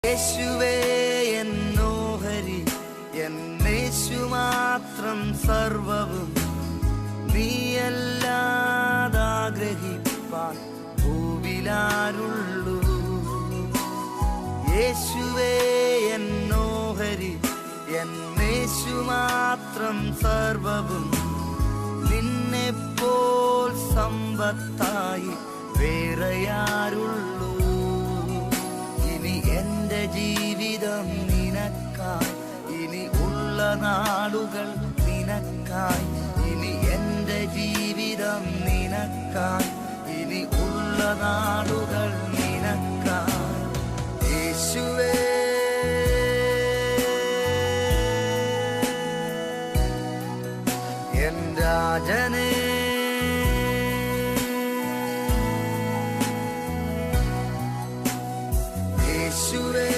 യേശുവേ എന്നോഹരി, എന്നേശു മാത്രം സർവവും, നീയല്ലാതാഗ്രഹിപ്പാൻ ഭൂവിലാരുള്ളൂ. യേശുവേ എന്നോഹരി, എന്നേശു മാത്രം സർവവും, നിന്നെപ്പോൽ സമ്പത്തായി വേറെയാരുള്ളൂ. ഇനി എന്റെ ജീവിതം നിനക്കായി, ഇനി ഉള്ള നാളുകൾ നിനക്കായി. ഇനി എന്റെ ജീവിതം നിനക്കായി, ഇനി ഉള്ള നാളുകൾ നിനക്കായി. യേശുവേ എൻ രാജനേ,